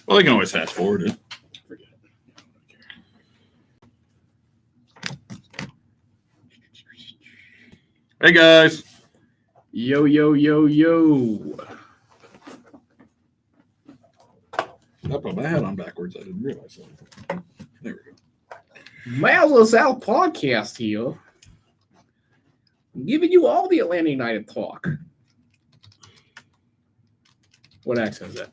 Well, they can always fast forward it. Forget it. Hey, guys. Yo, yo, yo, yo. I put my hat on backwards. I didn't realize that. There we go. MOTS Podcast here. I'm giving you all the Atlanta United talk. What accent is that?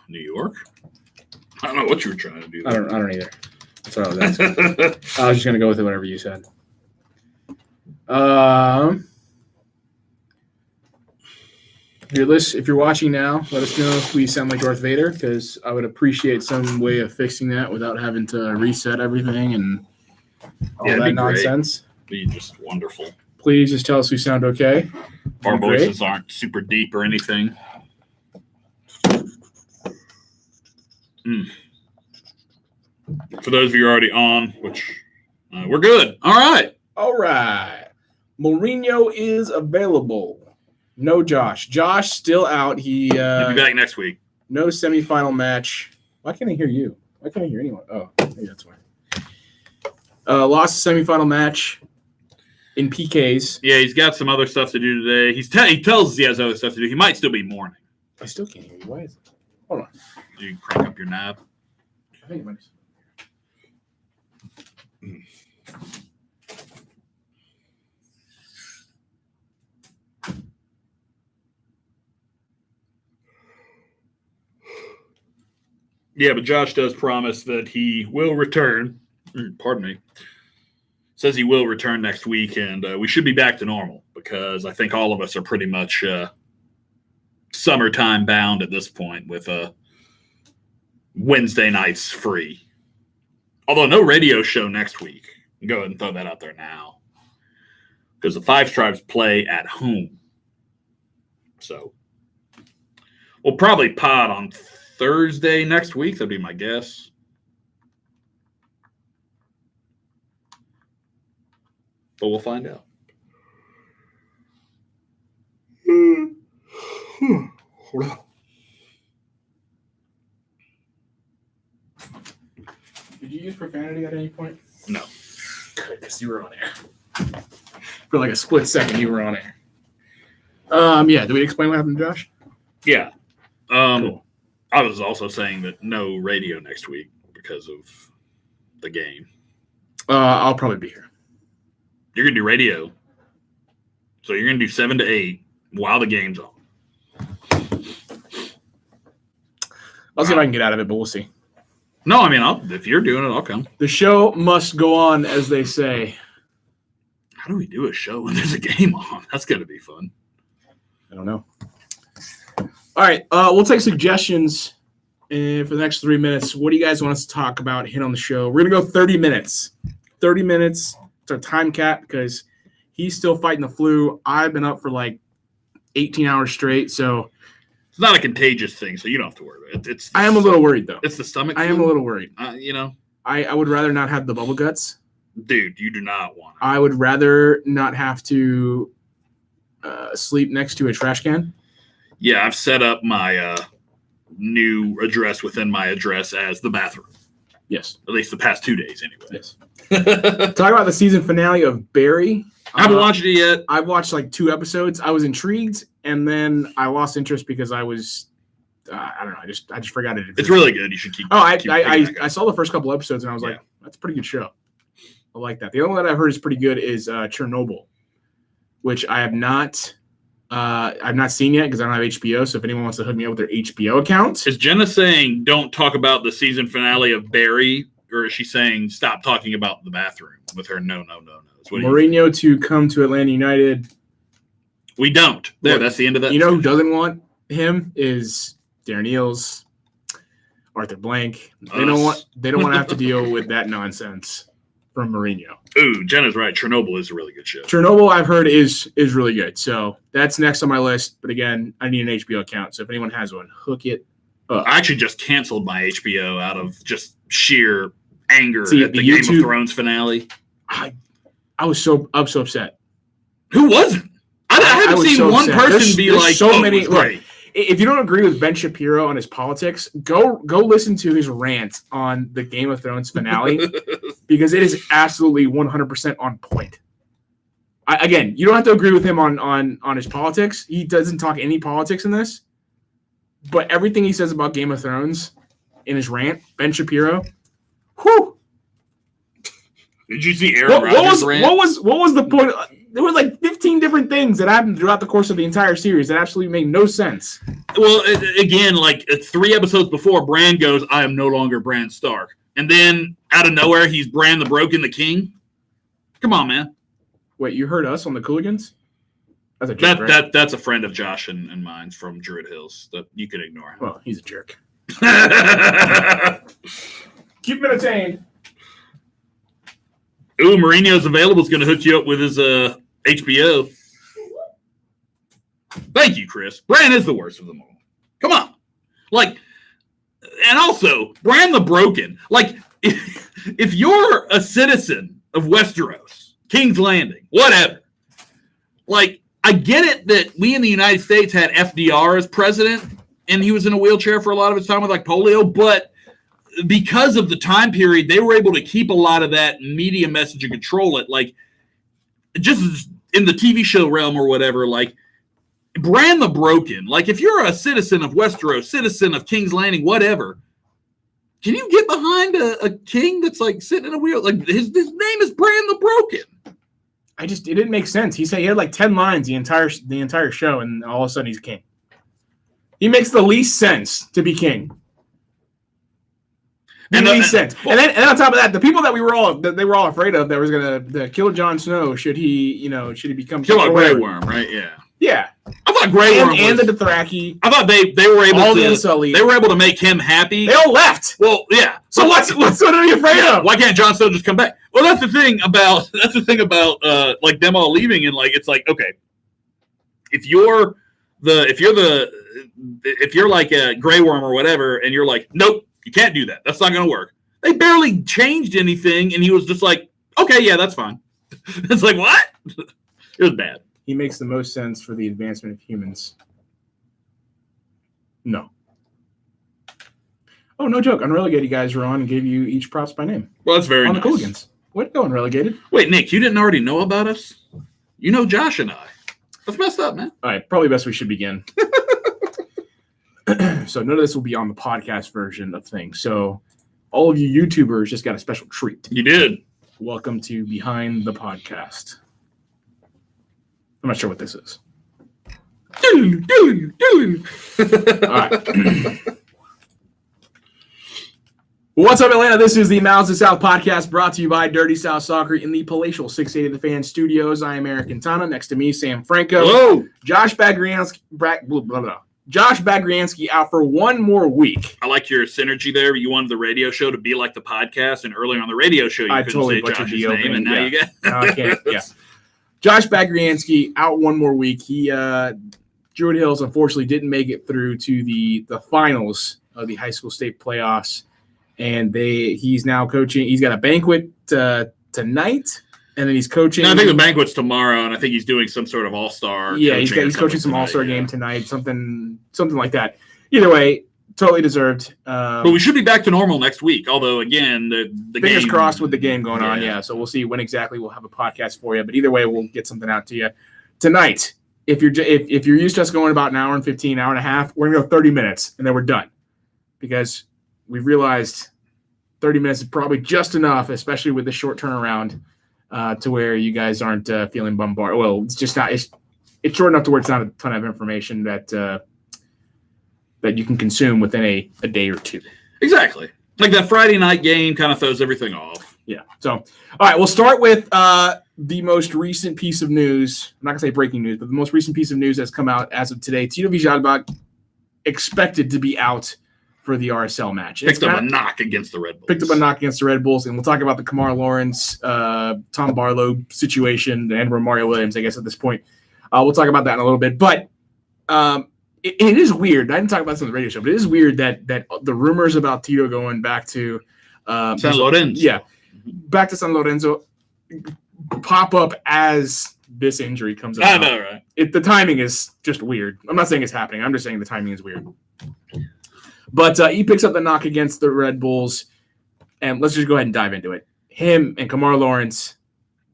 New York? I don't know what you were trying to do. I don't either. That's what I was asking. I was just going to go with whatever you said. If you're watching now, let us know if we sound like Darth Vader, because I would appreciate some way of fixing that without having to reset everything and all that nonsense. Be just wonderful. Please just tell us we sound okay. Our voices aren't super deep or anything. For those of you already on, which we're good. All right. Mourinho is available. No Josh. Josh still out. He'll be back next week. No semifinal match. Why can't I hear you? Why can't I hear anyone? Oh, maybe that's why. Lost the semifinal match in PKs. Yeah, he's got some other stuff to do today. He tells us he has other stuff to do. He might still be mourning. I still can't hear you. Why is it? Hold on. You crank up your knob. I think it might be. Yeah, but Josh does promise that he will return. Pardon me. Says he will return next week, and we should be back to normal because I think all of us are pretty much summertime bound at this point with Wednesday nights free. Although no radio show next week. Go ahead and throw that out there now. Because the Five Tribes play at home. So we'll probably pod on Thursday next week. That'd be my guess. But we'll find out. Hold on. Did you use profanity at any point? No. Good, because you were on air. For like a split second, you were on air. Yeah, do we explain what happened to Josh? Yeah. Cool. I was also saying that no radio next week because of the game. I'll probably be here. You're going to do radio. So you're going to do 7 to 8 while the game's on. I'll see if I can get out of it, but we'll see. No, I mean, if you're doing it, I'll come. The show must go on, as they say. How do we do a show when there's a game on? That's going to be fun. I don't know. All right, we'll take suggestions for the next 3 minutes. What do you guys want us to talk about, hit on the show? We're going to go 30 minutes. 30 minutes. It's our time cap because he's still fighting the flu. I've been up for like 18 hours straight, so it's not a contagious thing, so you don't have to worry about it. I am a little worried, though. It's the stomach flu. I am a little worried. I would rather not have the bubble guts. Dude, you do not want it. I would rather not have to sleep next to a trash can. Yeah, I've set up my new address within my address as the bathroom. Yes. At least the past 2 days, anyway. Yes. Talk about the season finale of Barry. I haven't watched it yet. I've watched like 2 episodes. I was intrigued, and then I lost interest because I was, I don't know. I just forgot it. It's really good. You should keep. I saw the first couple episodes, and I was like, that's a pretty good show. I like that. The only one that I've heard is pretty good is Chernobyl, which I have not. I've not seen yet because I don't have HBO. So if anyone wants to hook me up with their HBO account, is Jenna saying don't talk about the season finale of Barry, or is she saying stop talking about the bathroom with her? No. Mourinho to come to Atlanta United. We don't. There, that's the end of that. You know who doesn't want him is Darren Eales, Arthur Blank. They don't want to have to deal with that nonsense from Mourinho. Ooh, Jenna's right. Chernobyl is a really good show. Chernobyl, I've heard, is really good. So that's next on my list. But again, I need an HBO account. So if anyone has one, hook it up. I actually just canceled my HBO out of just sheer anger at the Game of Thrones finale. I was so upset. Who wasn't? I haven't seen one person be like, so many. Look, if you don't agree with Ben Shapiro on his politics, go listen to his rant on the Game of Thrones finale because it is absolutely 100% on point. Again, you don't have to agree with him on his politics. He doesn't talk any politics in this, but everything he says about Game of Thrones in his rant, Ben Shapiro, whew. Did you see Aaron Rodgers' rant? What was the point? There were like 15 different things that happened throughout the course of the entire series that absolutely made no sense. Well, again, like 3 episodes before, Bran goes, "I am no longer Bran Stark," and then out of nowhere, he's Bran the Broken, the King. Come on, man. Wait, you heard us on the Cooligans? That's a joke, right? That's a friend of Josh and mine from Druid Hills. That you could ignore him. Well, he's a jerk. Keep him entertained. Ooh, Mourinho's available. Is going to hook you up with his HBO. Thank you, Chris. Bran is the worst of them all. Come on. Like, and also, Bran the Broken. Like, if you're a citizen of Westeros, King's Landing, whatever, like, I get it that we in the United States had FDR as president, and he was in a wheelchair for a lot of his time with, like, polio, but because of the time period, they were able to keep a lot of that media message and control it. Like, just in the TV show realm or whatever, like, Bran the Broken. Like, if you're a citizen of Westeros, citizen of King's Landing, whatever, can you get behind a king that's, like, sitting in a wheel? Like, his name is Bran the Broken. It didn't make sense. He said he had, like, 10 lines the entire show, and all of a sudden he's king. He makes the least sense to be king. And then on top of that, the people that they were all afraid of that was gonna kill Jon Snow should he become kill a Grey Worm, right? Yeah. I thought Grey Worm and the Dothraki. I thought they were able all to the Unsullied. They were able to make him happy. They all left. Well, yeah. So what are you afraid of? Why can't Jon Snow just come back? Well, that's the thing about like them all leaving, and like it's like, okay, if you're like a Grey Worm or whatever, and you're like, nope. You can't do that. That's not going to work. They barely changed anything, and he was just like, okay, yeah, that's fine. It's like, what? It was bad. He makes the most sense for the advancement of humans. No. Oh, no joke. Unrelegated guys were on and gave you each props by name. Well, that's very nice. On the Cooligans. Way to go, Unrelegated. Wait, Nick, you didn't already know about us? You know Josh and I. That's messed up, man. All right, probably best we should begin. So none of this will be on the podcast version of things. So all of you YouTubers just got a special treat. You did. Welcome to Behind the Podcast. I'm not sure what this is. All right. What's up, Atlanta? This is the Mouths of South podcast brought to you by Dirty South Soccer in the palatial 680 The Fan Studios. I am Eric Quintana. Next to me, Sam Franco. Hello. Josh Bagriansky out for one more week. I like your synergy there. You wanted the radio show to be like the podcast, and earlier on the radio show, you couldn't say Josh's name, and now you get. No, I can't. Yeah. Josh Bagriansky out one more week. He Druid Hills unfortunately didn't make it through to the finals of the high school state playoffs, and he's now coaching. He's got a banquet tonight. And then he's coaching. No, I think the banquet's tomorrow, and I think he's doing some sort of all-star. Yeah, he's coaching some all-star game tonight, something like that. Either way, totally deserved. But we should be back to normal next week. Although, again, the fingers game, crossed with the game going on. Yeah, so we'll see when exactly we'll have a podcast for you. But either way, we'll get something out to you tonight. If you're used to us going about an hour and 15, hour and a half, we're gonna go 30 minutes, and then we're done because we've realized 30 minutes is probably just enough, especially with the short turnaround. To where you guys aren't feeling bombarded. Well, it's just not. It's short enough to where it's not a ton of information that you can consume within a day or two. Exactly. Like that Friday night game kind of throws everything off. Yeah. So, all right, we'll start with the most recent piece of news. I'm not gonna say breaking news, but the most recent piece of news that's come out as of today. Tito Villalba expected to be out for the RSL match. Picked up a knock against the Red Bulls. And we'll talk about the Kamar Lawrence, Tom Barlow situation, and Romario Williams, I guess, at this point. We'll talk about that in a little bit. But it is weird. I didn't talk about this on the radio show, but it is weird that the rumors about Tito going back to San Lorenzo. Yeah, back to San Lorenzo pop up as this injury comes I about. know, right? The timing is just weird. I'm not saying it's happening. I'm just saying the timing is weird. But he picks up the knock against the Red Bulls, and let's just go ahead and dive into it. Him and Kemar Lawrence,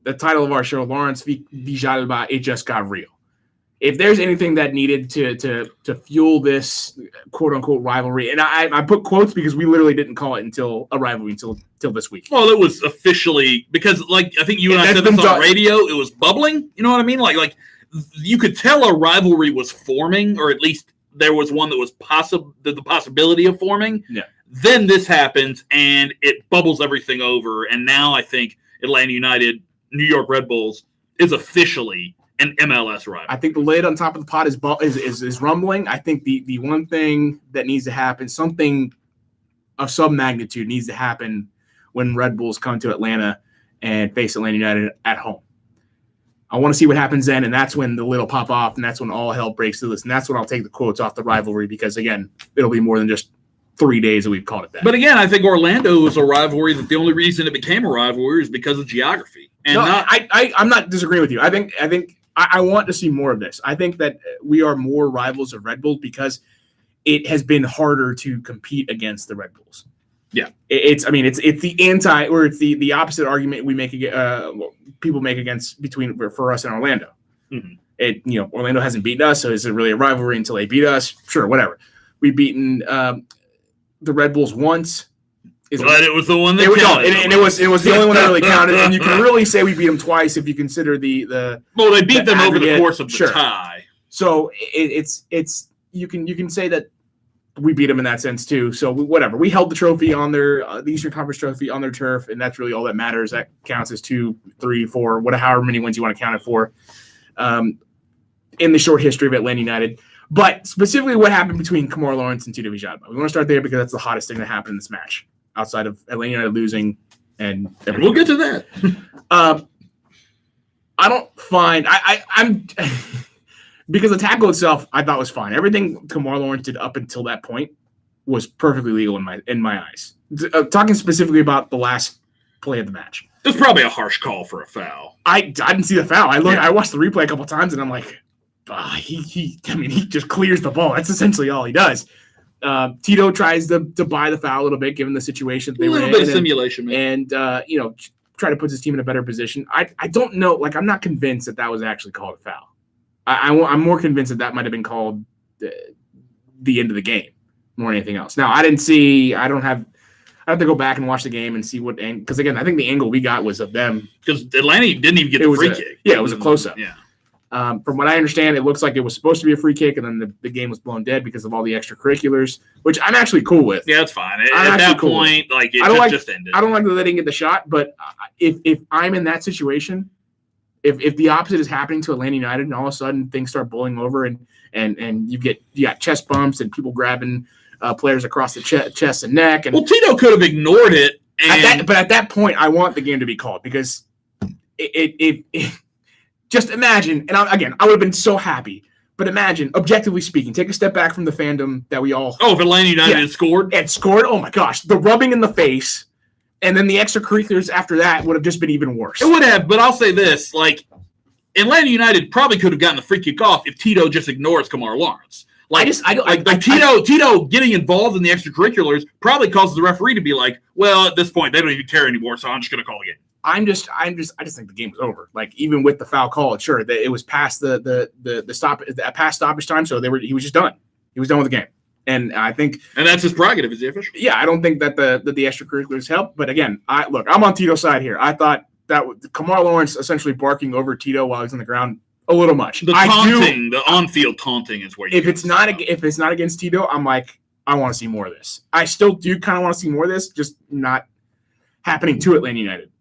the title of our show, Lawrence Villalba, it just got real. If there's anything that needed to fuel this quote-unquote rivalry, and I put quotes because we literally didn't call it until a rivalry until this week. Well, it was officially because, like, I think you and I said this on radio. It was bubbling. You know what I mean? Like you could tell a rivalry was forming, or at least there was one that was the possibility of forming. Yeah. Then this happens, and it bubbles everything over. And now I think Atlanta United, New York Red Bulls is officially an MLS rival. I think the lid on top of the pot is rumbling. I think the one thing that needs to happen, something of some magnitude needs to happen when Red Bulls come to Atlanta and face Atlanta United at home. I want to see what happens then, and that's when the lid will pop off, and that's when all hell breaks loose. And that's when I'll take the quotes off the rivalry because, again, it'll be more than just 3 days that we've called it that. But again, I think Orlando was a rivalry that the only reason it became a rivalry is because of geography. And no, I'm not disagreeing with you. I think I want to see more of this. I think that we are more rivals of Red Bulls because it has been harder to compete against the Red Bulls. Yeah, it's the opposite argument we make people make for us in Orlando. Mm-hmm. Orlando hasn't beaten us, so is it really a rivalry until they beat us? Sure, whatever. We've beaten the Red Bulls once. But it was the one that counted. And it was the only one that really counted. And you can really say we beat them twice if you consider the well, they beat them over the course of the tie. So it's you can say that we beat them in that sense too. So whatever. We held the trophy on their the Eastern Conference trophy on their turf, and that's really all that matters. That counts as 2, 3, 4, however many wins you want to count it for. In the short history of Atlanta United. But specifically what happened between Kemar Lawrence and Tito Villalba. We want to start there because that's the hottest thing that happened in this match. Outside of Atlanta United losing and everything. We'll get to that. I don't find I'm because the tackle itself I thought was fine. Everything Kemar Lawrence did up until that point was perfectly legal in my eyes. Talking specifically about the last play of the match. It was probably a harsh call for a foul. I didn't see the foul. I watched the replay a couple times and I'm like, he just clears the ball. That's essentially all he does. Tito tries to buy the foul a little bit, given the situation they were in. A little bit of simulation, and try to put his team in a better position. I don't know. Like, I'm not convinced that was actually called a foul. I'm more convinced that might have been called the end of the game more than anything else. Now, I didn't see. I have to go back and watch the game and see what. Because again, I think the angle we got was of them. Because Atlanta didn't even get the free kick. Yeah, it was a close up. Yeah. From what I understand, it looks like it was supposed to be a free kick, and then the game was blown dead because of all the extracurriculars, which I'm actually cool with. Yeah, that's fine. At that point, it just ended. I don't like that they didn't get the shot, but if I'm in that situation, if the opposite is happening to Atlanta United, and all of a sudden things start boiling over, and you got chest bumps and people grabbing players across the chest and neck, and Tito could have ignored it. But at that point, I want the game to be called because it just imagine, and I would have been so happy. But imagine, objectively speaking, take a step back from the fandom that we all. Oh, if Atlanta United had scored? Had scored? Oh my gosh. The rubbing in the face, and then the extracurriculars after that would have just been even worse. It would have, but I'll say this. Atlanta United probably could have gotten the free kick off if Tito just ignores Kemar Lawrence. Tito getting involved in the extracurriculars probably causes the referee to be like, well, at this point, they don't even care anymore, so I'm just going to call again. I just think the game was over. Even with the foul call, sure, that it was past the past stoppage time, so he was just done. He was done with the game, and I think, and that's his prerogative as the official. Yeah, I don't think that the extracurriculars helped, but again, I'm on Tito's side here. I thought that Kemar Lawrence essentially barking over Tito while he's on the ground a little much. The taunting, the on-field taunting is where if it's not against Tito, I'm like, I want to see more of this. I still do kind of want to see more of this, just not happening to Atlanta United.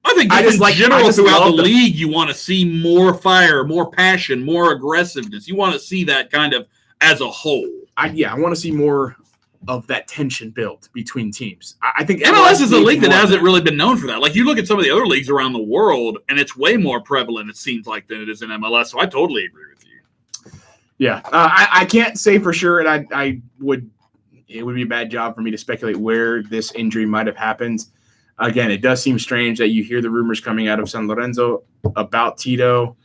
I think general throughout the league, you want to see more fire, more passion, more aggressiveness. You want to see that kind of as a whole. I want to see more of that tension built between teams. I think MLS is a league that hasn't really been known for that. You look at some of the other leagues around the world, and it's way more prevalent, it seems like, than it is in MLS. So I totally agree with you. Yeah. I can't say for sure, and it would be a bad job for me to speculate where this injury might have happened. Again, it does seem strange that you hear the rumors coming out of San Lorenzo about Tito.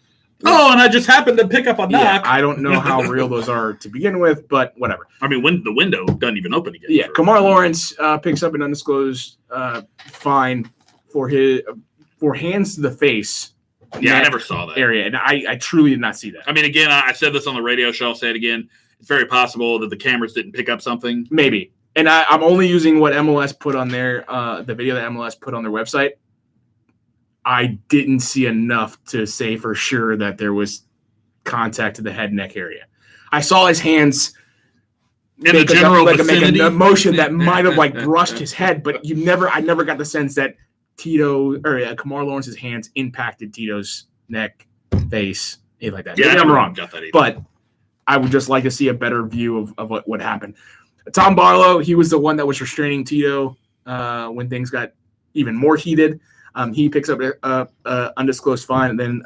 Oh, and I just happened to pick up a knock. Yeah, I don't know how real those are to begin with, but whatever. I mean, when the window doesn't even open again. Yeah, Kamar Lawrence picks up an undisclosed fine for hands to the face. Yeah, I never saw that area, and I truly did not see that. I mean, again, I said this on the radio show. I'll say it again. It's very possible that the cameras didn't pick up something. Maybe. And I'm only using what MLS put on their the video that MLS put on their website. I didn't see enough to say for sure that there was contact to the head and neck area. I saw his hands in the general vicinity. Make a motion that might have brushed his head, but I never got the sense that Kamar Lawrence's hands impacted Tito's neck, face, anything like that. Yeah, maybe I'm wrong, got that either. But I would just like to see a better view of what happened. Tom Barlow, he was the one that was restraining Tito when things got even more heated. He picks up an undisclosed fine, and then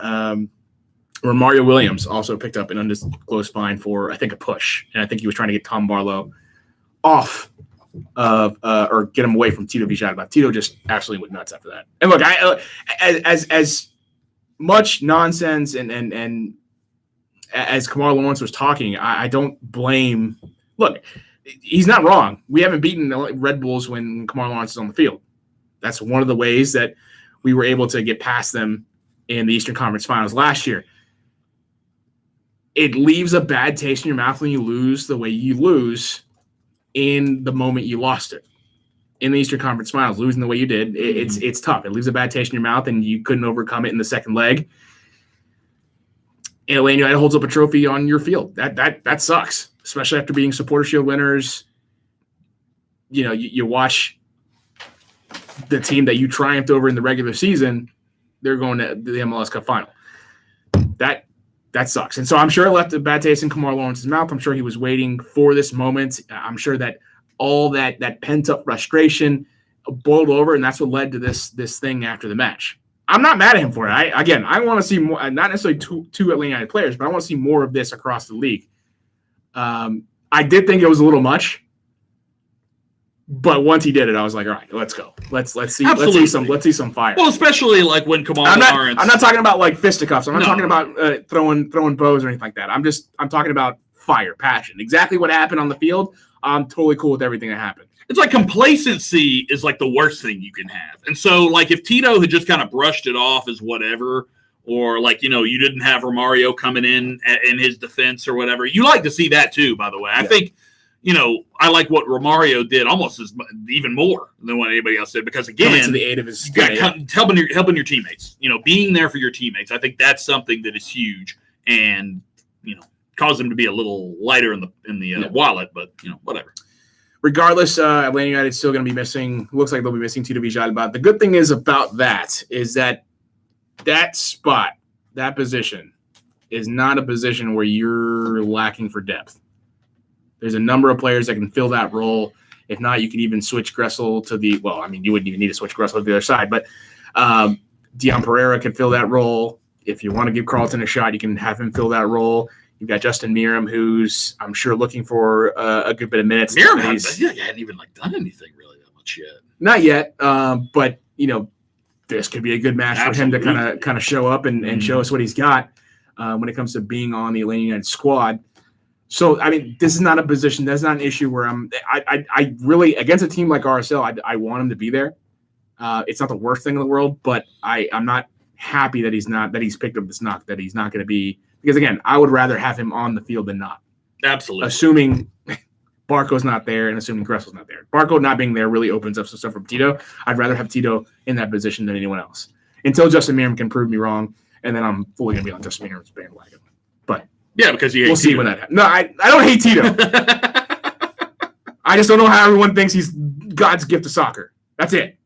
Romario Williams also picked up an undisclosed fine for, I think, a push. And I think he was trying to get Tom Barlow off of or get him away from Tito Villalba. Tito just absolutely went nuts after that. And look, as much nonsense and as Kamar Lawrence was talking, I don't blame. Look, he's not wrong. We haven't beaten the Red Bulls when Kamar Lawrence is on the field. That's one of the ways that we were able to get past them in the Eastern Conference Finals last year. It leaves a bad taste in your mouth when you lose the way you lose in the moment you lost it. In the Eastern Conference Finals, losing the way you did, it's tough. It leaves a bad taste in your mouth, and you couldn't overcome it in the second leg. And Atlanta United holds up a trophy on your field. That sucks, especially after being Supporter Shield winners. You know, you watch the team that you triumphed over in the regular season, they're going to the MLS Cup final. That sucks. And so I'm sure it left a bad taste in Kamar Lawrence's mouth. I'm sure he was waiting for this moment. I'm sure that all that pent-up frustration boiled over, and that's what led to this thing after the match. I'm not mad at him for it. I want to see more, not necessarily two Atlanta United players, but I want to see more of this across the league. I did think it was a little much. But once he did it, I was like, all right, let's go. Let's see some fire. Well, especially like when Kamar Lawrence. I'm not talking about like fisticuffs. I'm not talking about throwing bows or anything like that. I'm talking about fire, passion. Exactly what happened on the field. I'm totally cool with everything that happened. It's like complacency is like the worst thing you can have. And so like if Tito had just kind of brushed it off as whatever, or like, you didn't have Romario coming in his defense or whatever. You like to see that too, by the way. I think I like what Romario did almost even more than what anybody else did, because again, coming to the aid of his helping your teammates. Being there for your teammates. I think that's something that is huge, and cause them to be a little lighter in the wallet. But whatever. Regardless, Atlanta United is still going to be missing. Looks like they'll be missing Tito Villalba. The good thing is about that is that spot, that position, is not a position where you're lacking for depth. There's a number of players that can fill that role. If not, you can even switch Gressel to you wouldn't even need to switch Gressel to the other side. But Dion Pereira can fill that role. If you want to give Carlton a shot, you can have him fill that role. You've got Justin Miram, who's, I'm sure, looking for a good bit of minutes. Miram hadn't even done anything really that much yet. Not yet, but this could be a good match for him to kind of show up and show us what he's got when it comes to being on the Atlanta United squad. So, I mean, this is not a position. That's not an issue where I really, against a team like RSL, I want him to be there. It's not the worst thing in the world, but I'm not happy that he's picked up this knock, that he's not going to be, because again, I would rather have him on the field than not. Absolutely. Assuming Barco's not there and assuming Gressel's not there. Barco not being there really opens up some stuff from Tito. I'd rather have Tito in that position than anyone else. Until Justin Miram can prove me wrong, and then I'm fully going to be on Justin Miram's bandwagon. But yeah, because we'll see when that happens. No, I don't hate Tito. I just don't know how everyone thinks he's God's gift to soccer. That's it.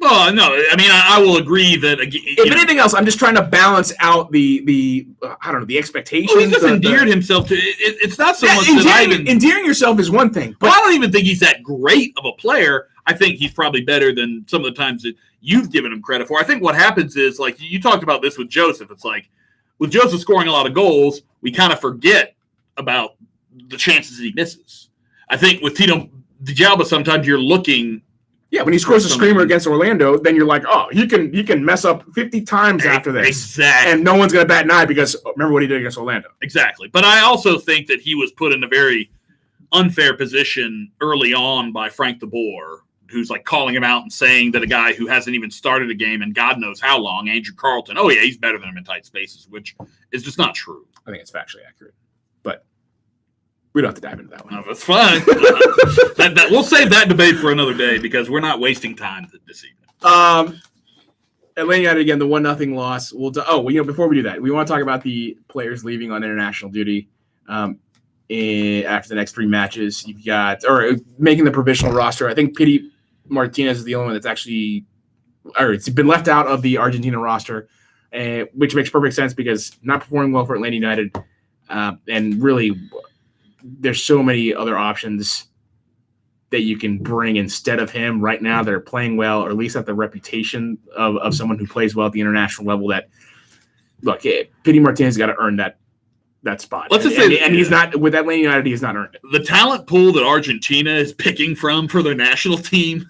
Well, no, I mean, I will agree that. If anything else, I'm just trying to balance out the expectations. Well, he's just endeared himself to. It's not so much that endearing yourself is one thing, but I don't even think he's that great of a player. I think he's probably better than some of the times that you've given him credit for. I think what happens is, like you talked about this with Joseph. It's like with Joseph scoring a lot of goals, we kind of forget about the chances he misses. I think with Tito Villalba, sometimes you're looking Yeah, when he scores a screamer against Orlando, then you're like, oh, he can mess up 50 times after this. Exactly. And no one's going to bat an eye because remember what he did against Orlando. Exactly. But I also think that he was put in a very unfair position early on by Frank DeBoer, who's like calling him out and saying that a guy who hasn't even started a game in God knows how long, Andrew Carlton, oh, yeah, he's better than him in tight spaces, which is just not true. I think it's factually accurate. But we don't have to dive into that one. No, that's fine. We'll save that debate for another day because we're not wasting time this evening. Atlanta United, again, the 1-0 loss. Before we do that, we want to talk about the players leaving on international duty after the next 3 matches. You've got, or making the provisional roster. I think Pity Martinez is the only one that's actually, or it's been left out of the Argentina roster, which makes perfect sense because not performing well for Atlanta United. And really, there's so many other options that you can bring instead of him right now. They're playing well, or at least have the reputation of someone who plays well at the international level. That look, Pity Martinez got to earn that spot. Let's just say, and he's not with Atlanta United. He has not earned it. The talent pool that Argentina is picking from for their national team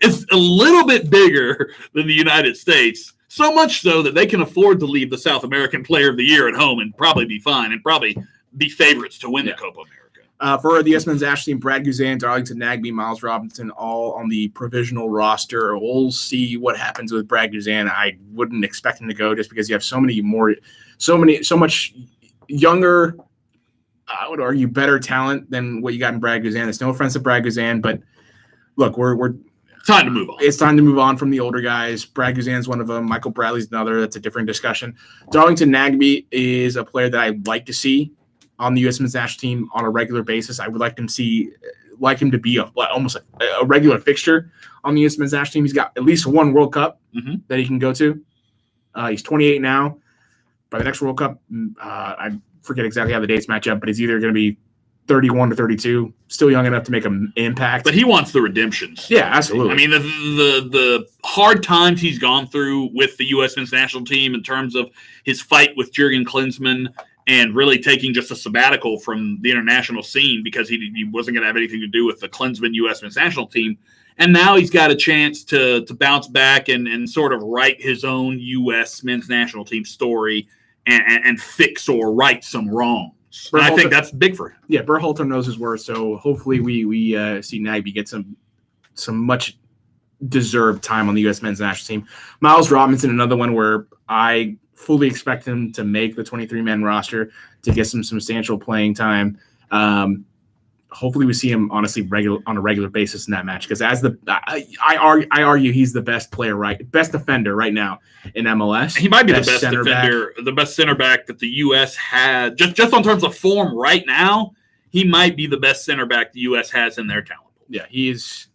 is a little bit bigger than the United States. So much so that they can afford to leave the South American Player of the Year at home and probably be fine and probably be favorites to win the Copa America. For the U.S. Men's National Team, Brad Guzan, Darlington Nagbe, Miles Robinson, all on the provisional roster. We'll see what happens with Brad Guzan. I wouldn't expect him to go just because you have so much younger, I would argue, better talent than what you got in Brad Guzan. There's no offense to Brad Guzan, but look, we're time to move on. It's time to move on from the older guys. Brad Guzan's one of them. Michael Bradley's another. That's a different discussion. Darlington Nagbe is a player that I'd like to see on the U.S. Men's National Team on a regular basis. I would like him to be almost a regular fixture on the U.S. Men's National Team. He's got at least one World Cup that he can go to. He's 28 now. By the next World Cup, I forget exactly how the dates match up, but he's either going to be 31 to 32, still young enough to make an impact. But he wants the redemptions. Yeah, absolutely. I mean, the hard times he's gone through with the U.S. Men's National Team in terms of his fight with Jurgen Klinsmann and really taking just a sabbatical from the international scene because he wasn't going to have anything to do with the Klinsmann U.S. Men's National Team. And now he's got a chance to bounce back and sort of write his own U.S. Men's National Team story and fix or right some wrongs. And I think that's big for him. Yeah, Berhalter knows his worth, so hopefully we see Nagbe get some much deserved time on the U.S. Men's National Team. Miles Robinson, another one where I fully expect him to make the 23-man roster to get some substantial playing time. Hopefully we see him honestly on a regular basis in that match because I argue he's the best defender right now in MLS. He might be the best defender, the best center back that the U.S. had. Just on terms of form right now, he might be the best center back the U.S. has in their talent pool. Yeah, he's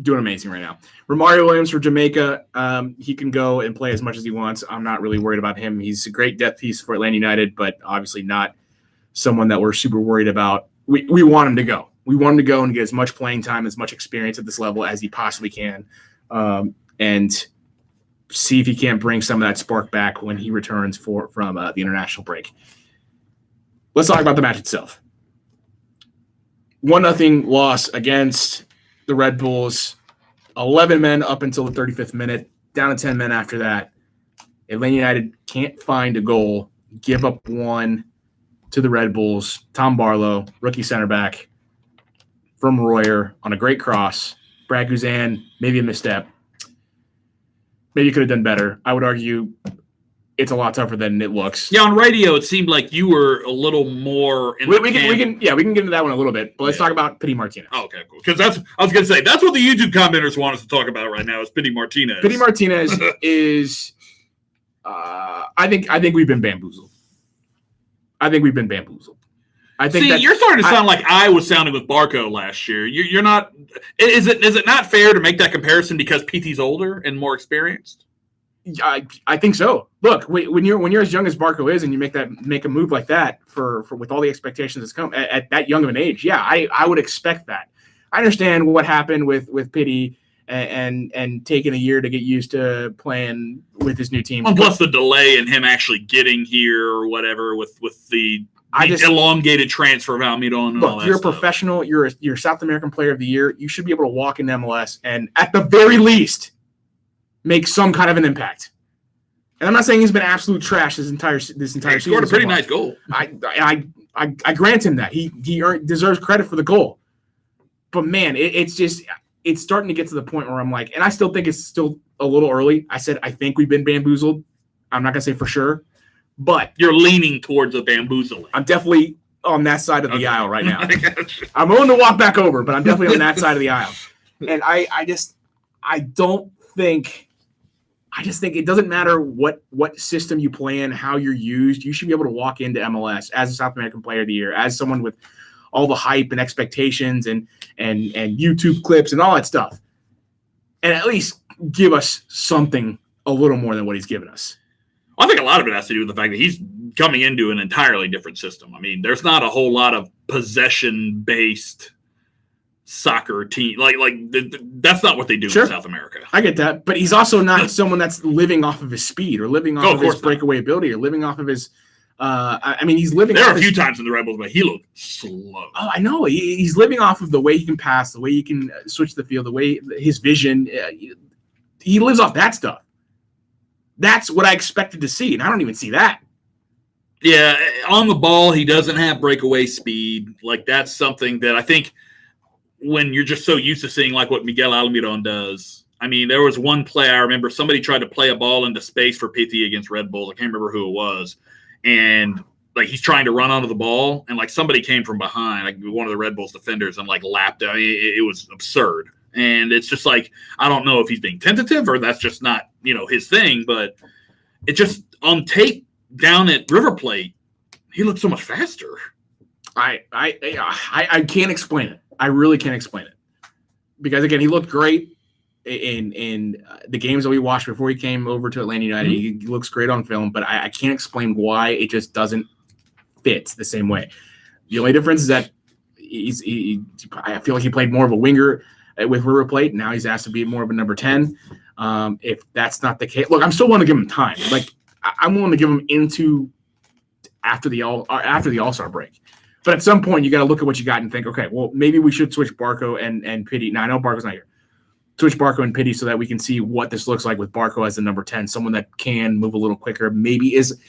doing amazing right now. Romario Williams for Jamaica, he can go and play as much as he wants. I'm not really worried about him. He's a great depth piece for Atlanta United, but obviously not someone that we're super worried about. We want him to go. We want him to go and get as much playing time, as much experience at this level as he possibly can, and see if he can't bring some of that spark back when he returns from the international break. Let's talk about the match itself. 1-0 loss against the Red Bulls. 11 men up until the 35th minute, down to 10 men after that. Atlanta United can't find a goal, give up one to the Red Bulls. Tom Barlow, rookie center back from Royer on a great cross. Brad Guzan, maybe a misstep. Maybe you could have done better. I would argue it's a lot tougher than it looks. Yeah, on radio, it seemed like you were a little more in we can get into that one a little bit, but let's talk about Pity Martinez. Oh, okay, cool. Because I was going to say, that's what the YouTube commenters want us to talk about right now is Pity Martinez. Pity Martinez is, I think we've been bamboozled. I think you're starting to sound like I was sounding with Barco last year. You're not. Is it not fair to make that comparison because PT's older and more experienced? I think so. Look, when you're as young as Barco is, and you make a move like that for with all the expectations that's come at that young of an age, yeah, I would expect that. I understand what happened with Pity and taking a year to get used to playing with his new team. Well, plus the delay in him actually getting here or whatever with the elongated transfer of Almiron and all that you're a stuff. professional. You're a South American Player of the Year. You should be able to walk into MLS and, at the very least, make some kind of an impact. And I'm not saying he's been absolute trash this entire season. He scored a pretty nice goal. I grant him that. He deserves credit for the goal. But, man, it's starting to get to the point where I'm like, and I still think it's still a little early. I said I think we've been bamboozled. I'm not going to say for sure. But you're leaning towards the bamboozling. I'm definitely on that side of the aisle right now. I'm willing to walk back over, but I'm definitely on that side of the aisle. And I just think it doesn't matter what system you play in, how you're used. You should be able to walk into MLS as a South American Player of the Year, as someone with all the hype and expectations and YouTube clips and all that stuff, and at least give us something a little more than what he's given us. I think a lot of it has to do with the fact that he's coming into an entirely different system. I mean, there's not a whole lot of possession-based soccer team. That's not what they do in South America. I get that. But he's also not someone that's living off of his speed or living off of his breakaway ability or living off of his he's living. There are a few times in the Rebels, but he looked slow. Oh, I know. He's living off of the way he can pass, the way he can switch the field, the way his vision. He lives off that stuff. That's what I expected to see, and I don't even see that. Yeah, on the ball, he doesn't have breakaway speed. That's something that I think when you're just so used to seeing what Miguel Almiron does. I mean, there was one play I remember somebody tried to play a ball into space for Pitti against Red Bulls. I can't remember who it was. And he's trying to run onto the ball, and somebody came from behind, one of the Red Bulls defenders, and lapped him. I mean, it was absurd. And it's just I don't know if he's being tentative or that's just not, his thing, but it just on tape down at River Plate, he looked so much faster. I can't explain it. I really can't explain it. Because again, he looked great in the games that we watched before he came over to Atlanta United. Mm-hmm. He looks great on film, but I can't explain why it just doesn't fit the same way. The only difference is that I feel like he played more of a winger with River Plate. Now he's asked to be more of a number 10. If that's not the case, look, I'm still willing to give him time. I'm willing to give him into after the All-Star break. But at some point, you got to look at what you got and think, okay, well, maybe we should switch Barco and Pitti. Now, I know Barco's not here. Switch Barco and Pitti so that we can see what this looks like with Barco as the number 10, someone that can move a little quicker, maybe is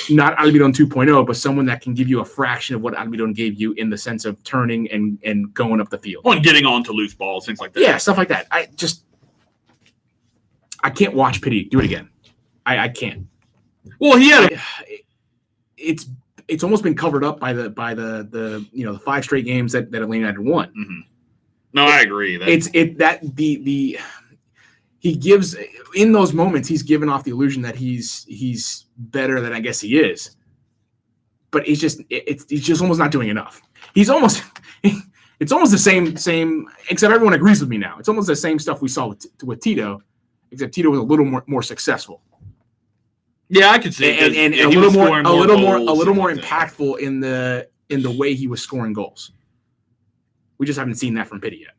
not Almiron 2.0, but someone that can give you a fraction of what Almiron gave you in the sense of turning and going up the field. And getting on to loose balls, things like that. Yeah, stuff like that. I can't watch Pitti do it again. I can't. Well, he had it's almost been covered up by the 5 straight games that Atlanta United won. Mm-hmm. No, I agree. He gives in those moments he's given off the illusion that he's better than I guess he is, but he's just almost not doing enough. It's almost the same except everyone agrees with me now. It's almost the same stuff we saw with Tito, except Tito was a little more successful. Yeah, I could see, and a little more impactful in the way he was scoring goals. We just haven't seen that from Pitti yet.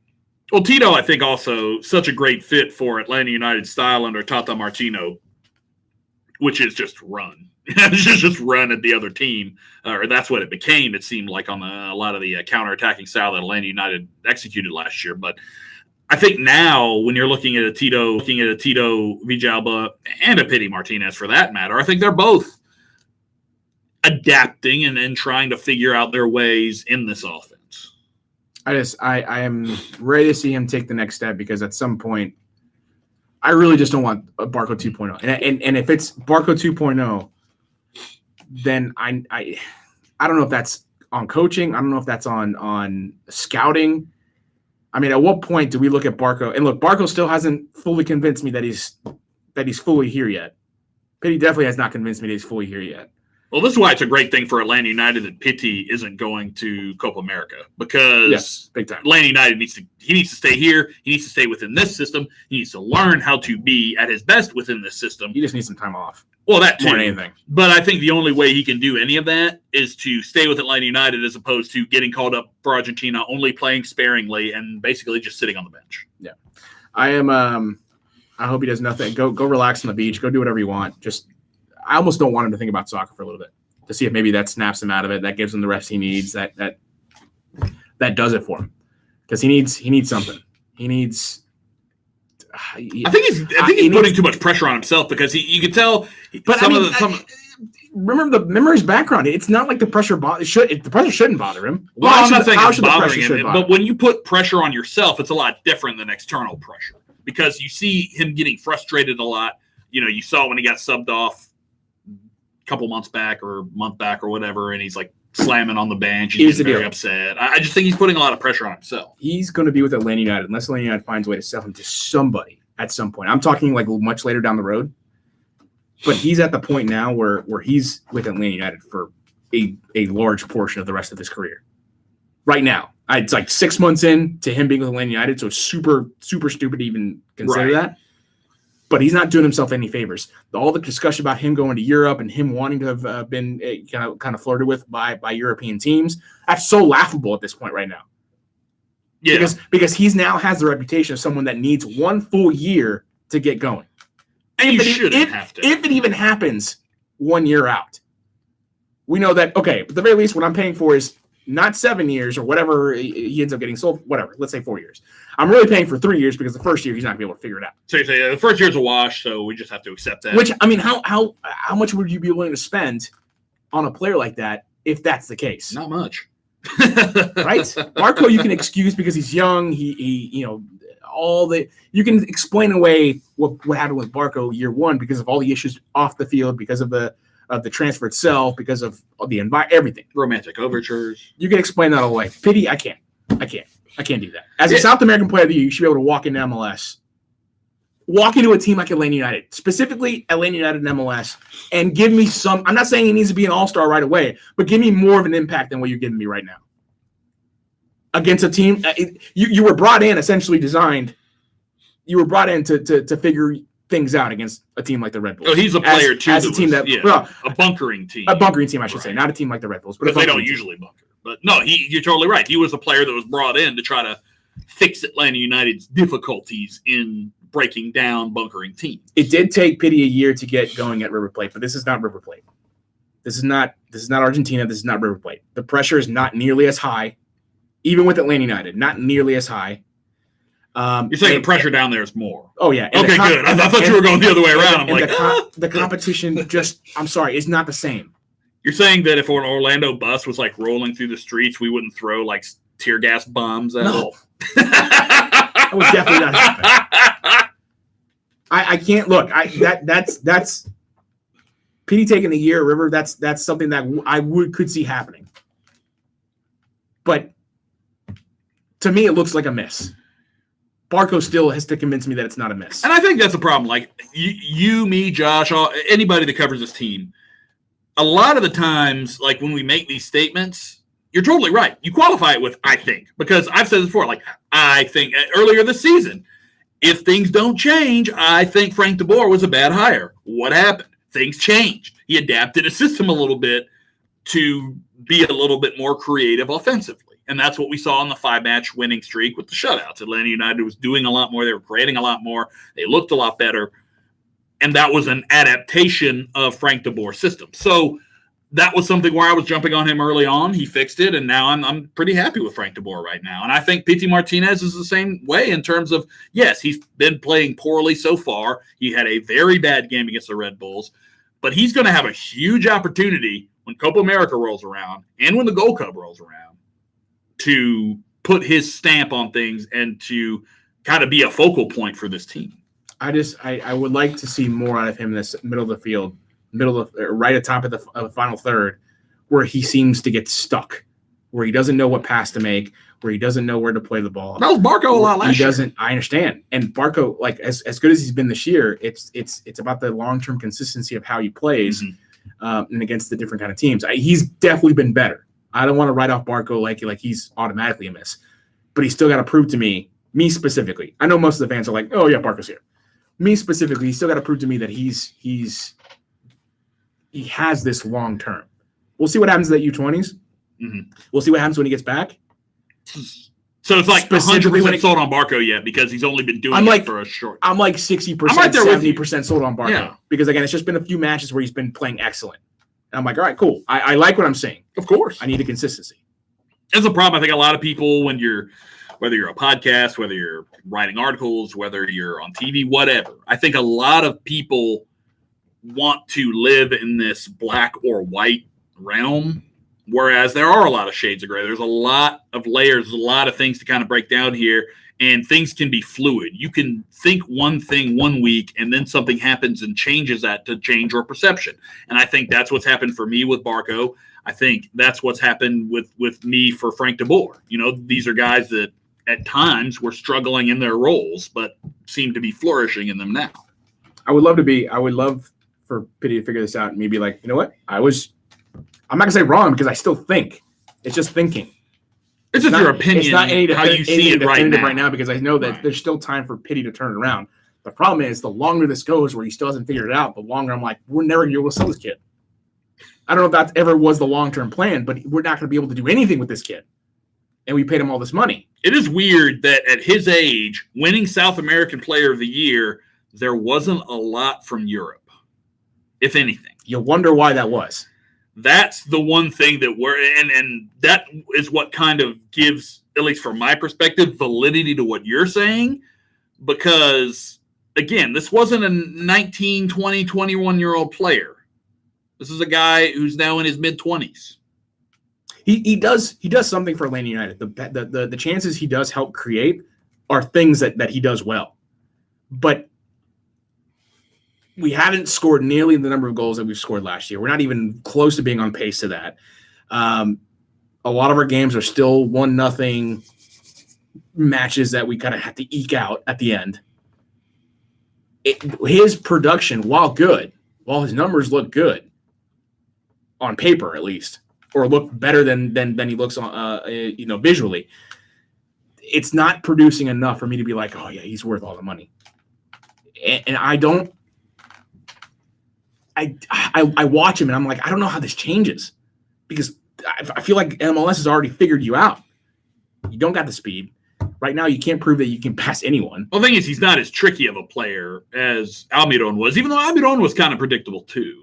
Well, Tito, I think, also such a great fit for Atlanta United style under Tata Martino, which is just run. It's just run at the other team, or that's what it became. It seemed like on a lot of the counterattacking style that Atlanta United executed last year. But I think now, when you're looking at a Tito Villalba and a Pitti Martinez, for that matter, I think they're both adapting and trying to figure out their ways in this offense. I am ready to see him take the next step because at some point, I really just don't want a Barco 2.0. And if it's Barco 2.0, then I don't know if that's on coaching. I don't know if that's on scouting. I mean, at what point do we look at Barco? And look, Barco still hasn't fully convinced me that he's fully here yet. Pitti definitely has not convinced me that he's fully here yet. Well, this is why it's a great thing for Atlanta United that Pitti isn't going to Copa America because big time. Atlanta United needs to stay here. He needs to stay within this system. He needs to learn how to be at his best within this system. He just needs some time off. Well, that too. More than anything. But I think the only way he can do any of that is to stay with Atlanta United as opposed to getting called up for Argentina, only playing sparingly and basically just sitting on the bench. Yeah. I hope he does nothing. Go relax on the beach. Go do whatever you want. I almost don't want him to think about soccer for a little bit. to see if maybe that snaps him out of it. That gives him the rest he needs. That does it for him because he needs something. He needs. I think he's putting too much pressure on himself because you can tell. But remember his background. It's not like the pressure the pressure shouldn't bother him. Well, I'm not saying it's bothering him, but when you put pressure on yourself, it's a lot different than external pressure because you see him getting frustrated a lot. You saw when he got subbed off a couple months back or a month back or whatever, and he's like slamming on the bench. He's very upset. I just think he's putting a lot of pressure on himself. He's going to be with Atlanta United unless Atlanta United finds a way to sell him to somebody at some point. I'm talking like much later down the road. But he's at the point now where he's with Atlanta United for a large portion of the rest of his career. Right now. It's like 6 months in to him being with Atlanta United, so it's super, super stupid to even consider that. But he's not doing himself any favors. All the discussion about him going to Europe and him wanting to have been kind of flirted with by European teams, that's so laughable at this point right now. Yeah. Because he's now has the reputation of someone that needs 1 full year to get going. And you shouldn't have to. If it even happens 1 year out, we know that, okay, at the very least, what I'm paying for is not 7 years or whatever he ends up getting sold, whatever, let's say 4 years. I'm really paying for 3 years because the first year he's not going to be able to figure it out. So you say the first year's a wash, so we just have to accept that. Which, I mean, how much would you be willing to spend on a player like that if that's the case? Not much. Right? Marco, you can excuse because he's young. You can explain away what happened with Barco year one because of all the issues off the field, because of the transfer itself, because of the environment, everything. Romantic overtures. You can explain that all away. Pity, I can't do that. As a South American player of the year, you should be able to walk into MLS, walk into a team like Atlanta United, specifically Atlanta United and MLS, and give me some. I'm not saying he needs to be an all-star right away, but give me more of an impact than what you're giving me right now. Against a team, you were brought in, essentially designed. You were brought in to figure things out against a team like the Red Bulls. Oh, he's a player too. As a team a bunkering team. A bunkering team, I should say, not a team like the Red Bulls. But they don't usually bunker. But no, you're totally right. He was a player that was brought in to try to fix Atlanta United's difficulties in breaking down bunkering teams. It did take Pity a year to get going at River Plate, but this is not River Plate. This is not Argentina. This is not River Plate. The pressure is not nearly as high. Even with Atlanta United, not nearly as high. You're saying the pressure down there is more. Oh, yeah. Okay, good. I thought you were going the other way around. I'm like, the competition is not the same. You're saying that if an Orlando bus was like rolling through the streets, we wouldn't throw like tear gas bombs at it? That would definitely not happen. I can't look. That's Pity taking a year, River. That's something that I could see happening. But to me, it looks like a miss. Barco still has to convince me that it's not a miss. And I think that's the problem. Like you, me, Josh, anybody that covers this team, a lot of the times, like when we make these statements, you're totally right. You qualify it with "I think," because I've said this before. Like I think earlier this season, if things don't change, I think Frank de Boer was a bad hire. What happened? Things changed. He adapted his system a little bit to be a little bit more creative offensively. And that's what we saw in the 5-match winning streak with the shutouts. Atlanta United was doing a lot more. They were creating a lot more. They looked a lot better. And that was an adaptation of Frank de Boer's system. So that was something where I was jumping on him early on. He fixed it, and now I'm pretty happy with Frank de Boer right now. And I think Pity Martinez is the same way in terms of, yes, he's been playing poorly so far. He had a very bad game against the Red Bulls. But he's going to have a huge opportunity when Copa America rolls around and when the Gold Cup rolls around to put his stamp on things and to kind of be a focal point for this team. I would like to see more out of him in this middle of the field, right at top of the final third, where he seems to get stuck, where he doesn't know what pass to make, where he doesn't know where to play the ball. That was Barco a lot last year. I understand. And Barco, like as good as he's been this year, it's about the long-term consistency of how he plays and against the different kind of teams. He's definitely been better. I don't want to write off Barco like he's automatically a miss, but he's still got to prove to me specifically. I know most of the fans are like, oh yeah, Barco's here. Me specifically, he's still got to prove to me that he has this long term. We'll see what happens at U20s. Mm-hmm. We'll see what happens when he gets back. So it's like 100% sold on Barco yet because he's only been doing it for a short. I'm like 60%, 70% sold on Barco because again, it's just been a few matches where he's been playing excellent. And I'm like, all right, cool. I like what I'm saying. Of course. I need a consistency. That's a problem. I think a lot of people, whether you're a podcast, whether you're writing articles, whether you're on TV, whatever, I think a lot of people want to live in this black or white realm, whereas there are a lot of shades of gray. There's a lot of layers, a lot of things to kind of break down here, and things can be fluid. You can think one thing one week, and then something happens and changes that to change your perception. And I think that's what's happened for me with Barco. I think that's what's happened with me for Frank DeBoer. These are guys that at times were struggling in their roles, but seem to be flourishing in them now. I would love for Pitty to figure this out and maybe like, you know what? I'm not gonna say wrong because I still think. It's just thinking. It's just your opinion. It's not any how you see it right now because I know that there's still time for Pitty to turn it around. The problem is the longer this goes where he still hasn't figured it out, the longer I'm like, we're never gonna be able to sell this kid. I don't know if that ever was the long-term plan, but we're not gonna be able to do anything with this kid. And we paid him all this money. It is weird that at his age, winning South American Player of the Year, there wasn't a lot from Europe, if anything. You wonder why that was. That's the one thing that and that is what kind of gives, at least from my perspective, validity to what you're saying. Because, again, this wasn't a 19, 20, 21-year-old player. This is a guy who's now in his mid-20s. He does something for Atlanta United. The chances he does help create are things that he does well. But we haven't scored nearly the number of goals that we've scored last year. We're not even close to being on pace to that. A lot of our games are still 1-0 matches that we kind of have to eke out at the end. His production, while his numbers look good, on paper at least, or look better than he looks on, visually, it's not producing enough for me to be like, oh yeah, he's worth all the money. And I don't. I watch him and I'm like, I don't know how this changes because I feel like MLS has already figured you out. You don't got the speed. Right now, you can't prove that you can pass anyone. Well, the thing is, he's not as tricky of a player as Almiron was, even though Almiron was kind of predictable too.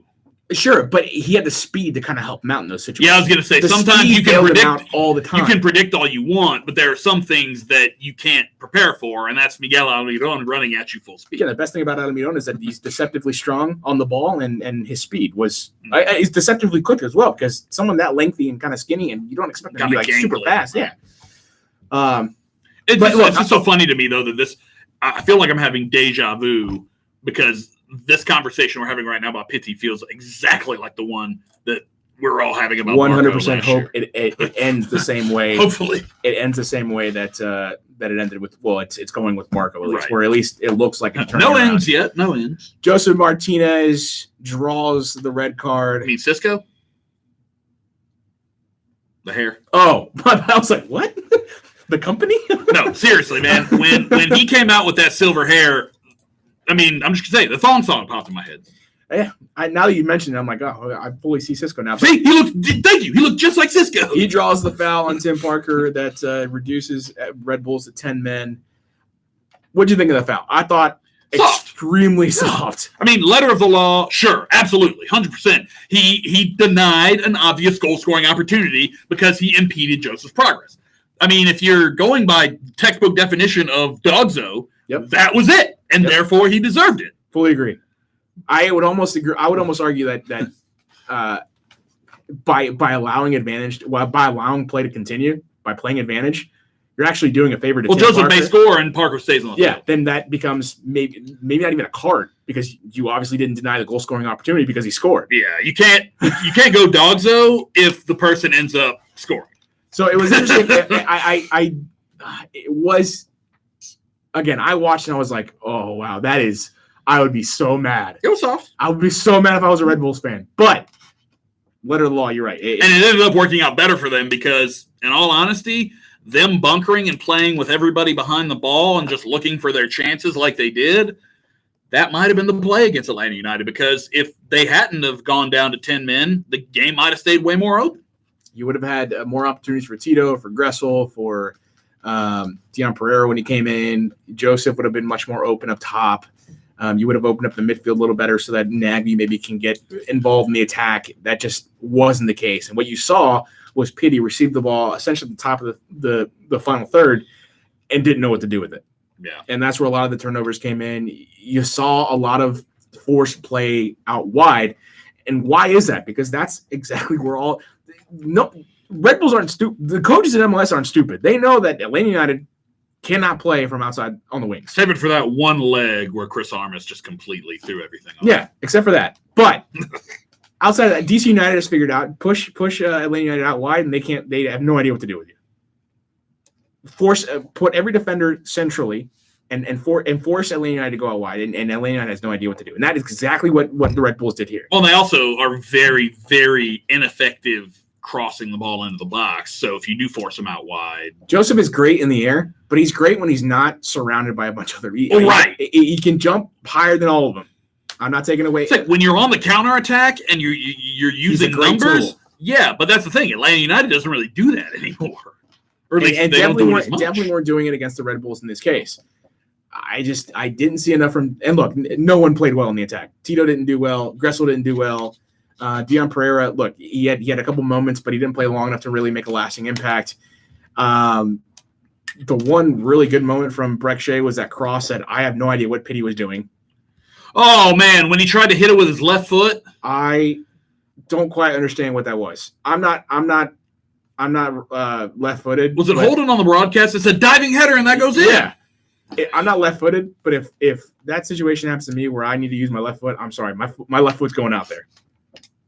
Sure, but he had the speed to kind of help him out in those situations. Yeah, I was going to say, sometimes you can predict all the time. You can predict all you want, but there are some things that you can't prepare for, and that's Miguel Almiron running at you full speed. Yeah, the best thing about Almiron is that he's deceptively strong on the ball, and his speed was he's deceptively quick as well because someone that lengthy and kind of skinny, and you don't expect him to be like super fast. Yeah. It's just so funny to me though that I feel like I'm having deja vu because this conversation we're having right now about Pitty feels exactly like the one that we're all having about 100% hope it ends the same way. Hopefully it ends the same way that it ended with. Well, it's going with Marco at least, where at least it looks like no ends yet. No ends. Joseph Martinez draws the red card. I mean Cisco. The hair. Oh, I was like, what? The company? No, seriously, man. When he came out with that silver hair. I mean, I'm just going to say, the thong song popped in my head. Yeah, now that you mentioned it, I'm like, oh, I fully see Cisco now. See, thank you. He looked just like Cisco. He draws the foul on Tim Parker that reduces Red Bulls to 10 men. What'd you think of the foul? I thought extremely soft. I mean, letter of the law, sure, absolutely, 100%. He denied an obvious goal-scoring opportunity because he impeded Joseph's progress. I mean, if you're going by textbook definition of Dogzo, that was it. And therefore, he deserved it. Fully agree. I would almost agree. I would almost argue that by allowing advantage, by allowing play to continue, by playing advantage, you're actually doing a favor to. Well, Joseph may score and Parker stays on the field. Yeah, then that becomes maybe not even a card because you obviously didn't deny the goal scoring opportunity because he scored. Yeah, you can't go Dogzo if the person ends up scoring. So it was interesting. It was. Again, I watched and I was like, oh, wow, I would be so mad. It was soft. I would be so mad if I was a Red Bulls fan. But, letter of the law, you're right. And it ended up working out better for them because, in all honesty, them bunkering and playing with everybody behind the ball and just looking for their chances like they did, that might have been the play against Atlanta United because if they hadn't have gone down to 10 men, the game might have stayed way more open. You would have had more opportunities for Tito, for Gressel, for Dion Pereira when he came in. Joseph would have been much more open up top. You would have opened up the midfield a little better so that Nagy maybe can get involved in the attack. That just wasn't the case. And what you saw was Pity receive the ball essentially at the top of the final third and didn't know what to do with it. Yeah. And that's where a lot of the turnovers came in. You saw a lot of forced play out wide. And why is that? Because that's exactly where Red Bulls aren't stupid. The coaches in MLS aren't stupid. They know that Atlanta United cannot play from outside on the wings. Save it for that one leg where Chris Armas just completely threw everything off. Yeah, except for that. But outside of that, DC United has figured out push Atlanta United out wide, and they have no idea what to do with you. Put every defender centrally and force Atlanta United to go out wide, and Atlanta United has no idea what to do. And that is exactly what the Red Bulls did here. Well, they also are very, very ineffective crossing the ball into the box. So if you do force them out wide. Joseph is great in the air, but he's great when he's not surrounded by a bunch of other. Right. He can jump higher than all of them. I'm not taking away. It's like when you're on the counterattack and you're using numbers. Tool. Yeah, but that's the thing. Atlanta United doesn't really do that anymore. Or at least and they definitely weren't doing it against the Red Bulls in this case. I didn't see enough from. And look, no one played well in the attack. Tito didn't do well. Gressel didn't do well. Dion Pereira, look, he had a couple moments, but he didn't play long enough to really make a lasting impact. The one really good moment from Breck Shea was that cross that I have no idea what Pity was doing. Oh man, when he tried to hit it with his left foot, I don't quite understand what that was. I'm not left-footed. Was it Holden on the broadcast? It's a diving header and that goes in. Yeah. I'm not left-footed, but if that situation happens to me where I need to use my left foot, I'm sorry, my left foot's going out there.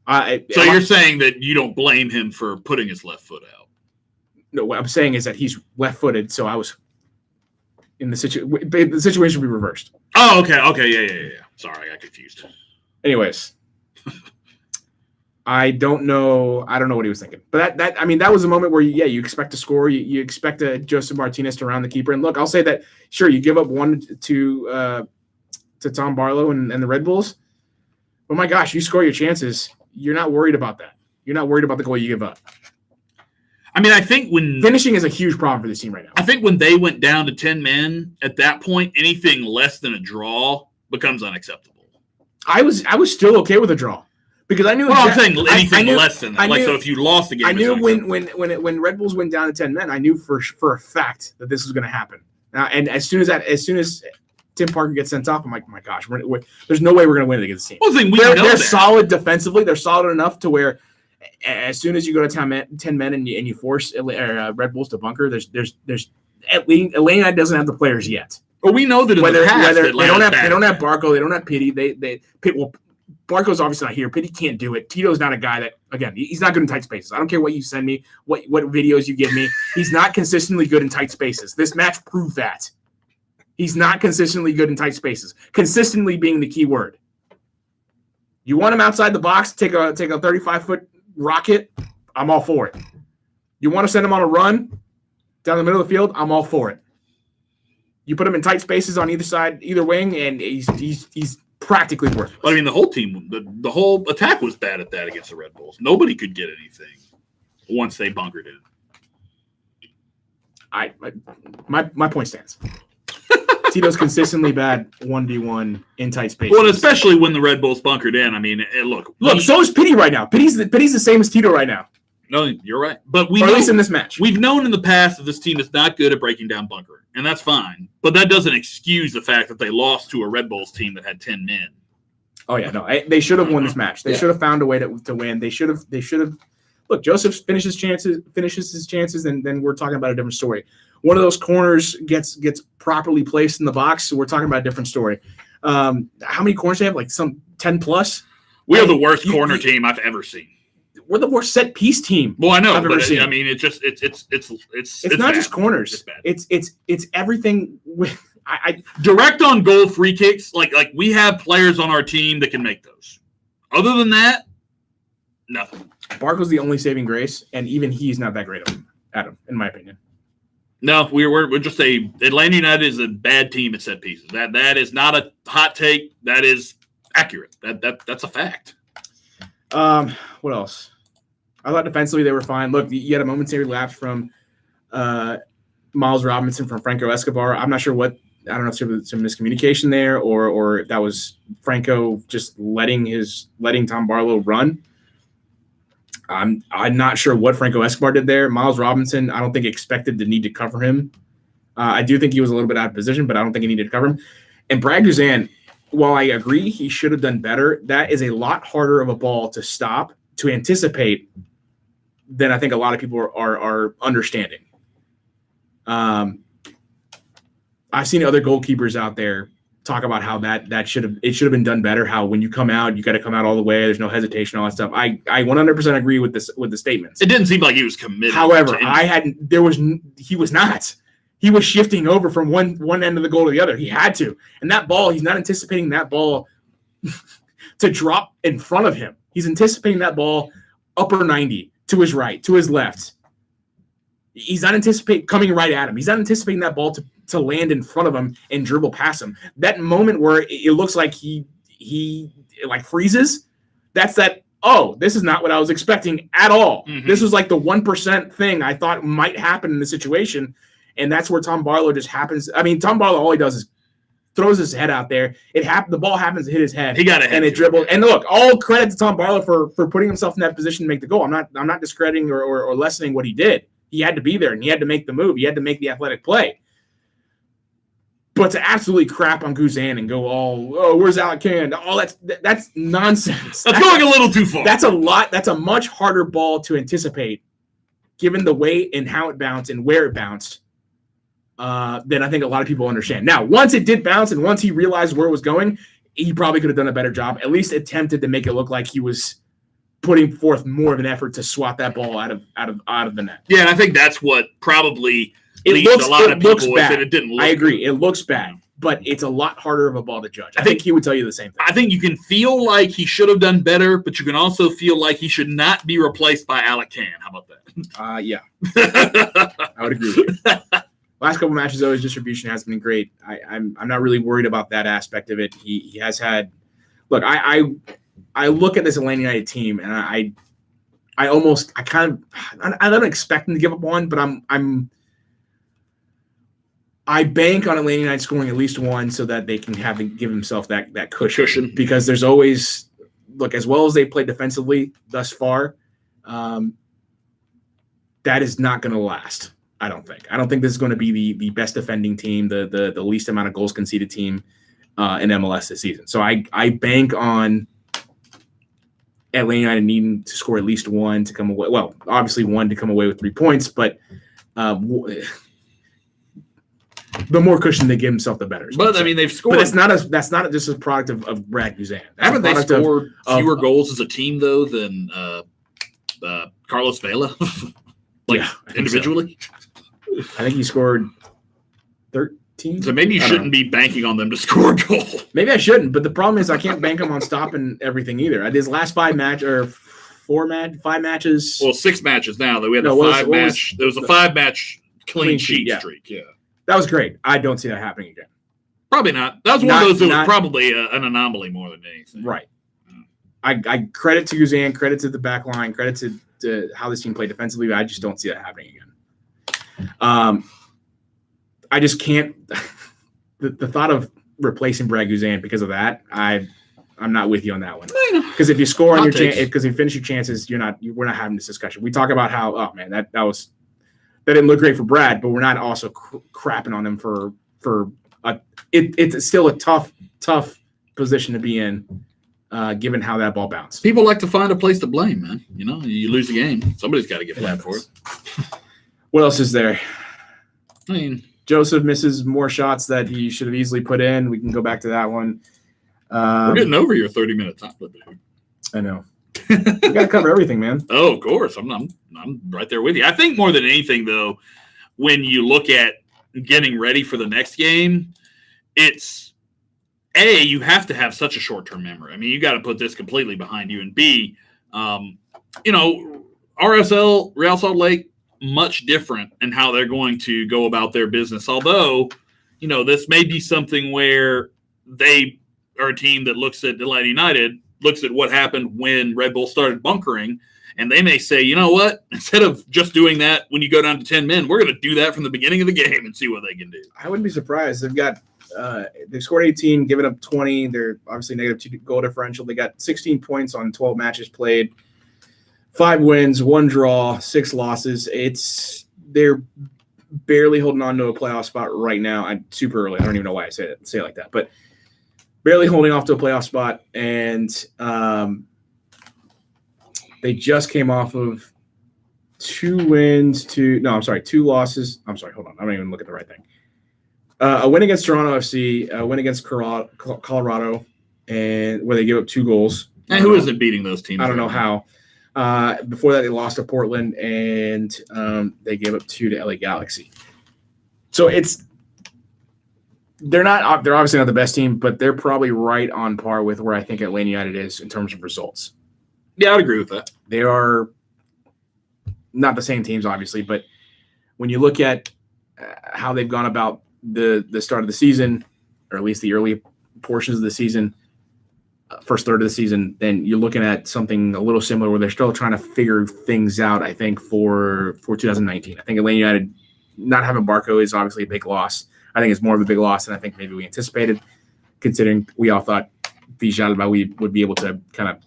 So you're saying that you don't blame him for putting his left foot out? No, what I'm saying is that he's left-footed, so I was in the situation. The situation would be reversed. Oh, okay, yeah. Sorry, I got confused. Anyways, I don't know what he was thinking, but that was a moment where you expect to score. You expect Joseph Martinez to round the keeper, and look, I'll say that sure you give up one to Tom Barlow and the Red Bulls, but my gosh, you score your chances. You're not worried about that. You're not worried about the goal you give up. I mean, I think when finishing is a huge problem for this team right now. I think when they went down to 10 men, at that point, anything less than a draw becomes unacceptable. I was still okay with a draw because I knew. Well, I'm saying anything less than that. So if you lost the game, I knew when Red Bulls went down to 10 men, I knew for a fact that this was going to happen. Now, and as soon as Tim Parker gets sent off, I'm like, oh my gosh, there's no way we're going to win against this team. Well, they're solid defensively. They're solid enough to where as soon as you go to 10 men and you force Red Bulls to bunker, there's Atlanta doesn't have the players yet. Well, we know that whether they don't have Barco, they don't have Pity. Barco's obviously not here. Pity can't do it. Tito's not a guy that, again, he's not good in tight spaces. I don't care what you send me, what videos you give me. He's not consistently good in tight spaces. This match proved that. He's not consistently good in tight spaces. Consistently being the key word. You want him outside the box, take a 35-foot rocket, I'm all for it. You want to send him on a run down the middle of the field, I'm all for it. You put him in tight spaces on either side, either wing, and he's practically worthless. But I mean, the whole team, the whole attack was bad at that against the Red Bulls. Nobody could get anything once they bunkered in. My point stands. Tito's consistently bad 1v1 in tight spaces. Well, especially when the Red Bulls bunkered in. I mean, look. So is Pity right now. Pity's the same as Tito right now. No, you're right. But at least in this match. We've known in the past that this team is not good at breaking down bunkering, and that's fine. But that doesn't excuse the fact that they lost to a Red Bulls team that had 10 men. Oh yeah, no, they should have won this match. They should have found a way to win. They should have. Look, Joseph finishes his chances, and then we're talking about a different story. One of those corners gets properly placed in the box, so we're talking about a different story. How many corners do they have? Like some 10 plus. We are the worst corner team I've ever seen. We're the worst set piece team. Well, I know, I've ever seen. I mean, it's not just corners. It's everything. I direct on goal free kicks. Like we have players on our team that can make those. Other than that, nothing. Barco's the only saving grace, and even he's not that great at him, in my opinion. No, we're just Atlanta United is a bad team at set pieces. That is not a hot take. That is accurate. That's a fact. What else? I thought defensively they were fine. Look, you had a momentary lapse from Miles Robinson from Franco Escobar. I'm not sure what I don't know if there was some miscommunication there or if that was Franco just letting Tom Barlow run. I'm not sure what Franco Escobar did there. Miles Robinson, I don't think expected the need to cover him. I do think he was a little bit out of position, but I don't think he needed to cover him. And Brad Guzan, while I agree he should have done better, that is a lot harder of a ball to stop, to anticipate, than I think a lot of people are understanding. I've seen other goalkeepers out there talk about how it should have been done better. How when you come out, you got to come out all the way. There's no hesitation, all that stuff. I 100% agree with the statements. It didn't seem like he was committed. However, he was not. He was shifting over from one end of the goal to the other. He had to, and that ball, he's not anticipating that ball to drop in front of him. He's anticipating that ball upper 90 to his right, to his left. He's not anticipating coming right at him. He's not anticipating that ball to land in front of him and dribble past him. That moment where it looks like he like freezes, that's that, oh, this is not what I was expecting at all. Mm-hmm. This was like the 1% thing I thought might happen in the situation, and that's where Tom Barlow just happens. I mean, Tom Barlow, all he does is throws his head out there. The ball happens to hit his head. He got a head and it dribbled. And look, all credit to Tom Barlow for putting himself in that position to make the goal. I'm not discrediting or lessening what he did. He had to be there, and he had to make the move. He had to make the athletic play. But to absolutely crap on Guzan and go where's Alec Can? All that's nonsense. That's going a little too far. That's a lot. That's a much harder ball to anticipate, given the way and how it bounced and where it bounced, than I think a lot of people understand. Now, once it did bounce and once he realized where it was going, he probably could have done a better job. At least attempted to make it look like he was putting forth more of an effort to swat that ball out of the net. Yeah, and I think that's what probably leads a lot of people with it. It didn't look I agree. It looks bad, but it's a lot harder of a ball to judge. I think he would tell you the same thing. I think you can feel like he should have done better, but you can also feel like he should not be replaced by Alec Can. How about that? Yeah. I would agree with you. Last couple matches, though, his distribution has been great. I'm not really worried about that aspect of it. He has had – look, I look at this Atlanta United team, and I don't expect him to give up one, but I bank on Atlanta United scoring at least one so that they can give himself that cushion. Because there's always – look, as well as they played defensively thus far, that is not going to last, I don't think. I don't think this is going to be the best defending team, the least amount of goals conceded team in MLS this season. So I bank on Atlanta United needing to score at least one to come away. Well, obviously one to come away with 3 points, but the more cushion they give himself, the better. But I mean, they've scored. But that's not just a product of Brad Guzan. Haven't they scored fewer goals as a team though than Carlos Vela? Individually, so. I think he scored 13. So maybe you shouldn't be banking on them to score a goal. Maybe I shouldn't, but the problem is I can't bank them on stopping everything either. His last 5 matches. Well, 6 matches now. That we had there was a 5-match clean sheet streak. Yeah, that was great. I don't see that happening again. Probably not. That was one of those that was probably an anomaly more than anything. Right. I credit to Guzan, credit to the back line, credit to how this team played defensively, but I just don't see that happening again. I just can't the thought of replacing Brad Guzan because of that, I'm not with you on that one. Because if you score on your because if you finish your chances, we're not having this discussion. We talk about how that didn't look great for Brad, but we're not also crapping on him for it's still a tough position to be in. Given how that ball bounced. People like to find a place to blame, man. You lose the game. Somebody's got to get blamed for it. What else is there? I mean, Joseph misses more shots that he should have easily put in. We can go back to that one. We're getting over your 30-minute time limit. I know. We got to cover everything, man. Oh, of course. I'm right there with you. I think more than anything, though, when you look at getting ready for the next game, it's A, you have to have such a short-term memory. I mean, you got to put this completely behind you. And B, RSL, Real Salt Lake, much different in how they're going to go about their business. Although, this may be something where they are a team that looks at Atlanta United, looks at what happened when Red Bull started bunkering, And they may say, you know what? Instead of just doing that when you go down to 10 men, we're going to do that from the beginning of the game and see what they can do. I wouldn't be surprised. They've scored 18, given up 20. They're obviously -2 goal differential. They got 16 points on 12 matches played, 5 wins, 1 draw, 6 losses. They're barely holding on to a playoff spot right now. I'm super early. I don't even know why I say it like that, but barely holding off to a playoff spot. And they just came off of 2 losses. I'm sorry, hold on. I don't even look at the right thing. A win against Toronto FC, a win against Colorado, and where they gave up 2 goals. And who isn't beating those teams? I don't know how. Before that, they lost to Portland, and they gave up 2 to LA Galaxy. So they're obviously not the best team, but they're probably right on par with where I think Atlanta United is in terms of results. Yeah, I'd agree with that. They are not the same teams, obviously, but when you look at how they've gone about the start of the season, or at least the early portions of the season, first third of the season, then you're looking at something a little similar where they're still trying to figure things out, I think, for 2019. I think Atlanta United not having Barco is obviously a big loss. I think it's more of a big loss than I think maybe we anticipated, considering we all thought Villalba would be able to kind of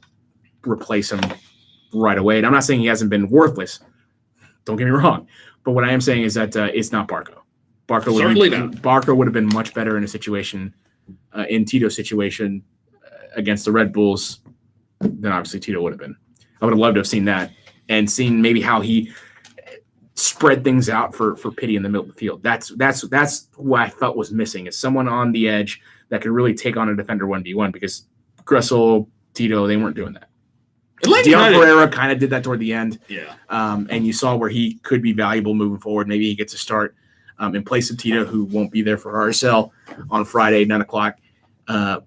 replace him right away. And I'm not saying he hasn't been worthless. Don't get me wrong. But what I am saying is that it's not Barco. Barco would have been much better in a situation, in Tito's situation against the Red Bulls than obviously Tito would have been. I would have loved to have seen that and seen maybe how he spread things out for Pity in the middle of the field. That's what I felt was missing, is someone on the edge that could really take on a defender 1v1, because Gressel, Tito, they weren't doing that. Dion Pereira kind of did that toward the end. Yeah. And you saw where he could be valuable moving forward. Maybe he gets a start in place of Tito, who won't be there for RSL on Friday, 9:00.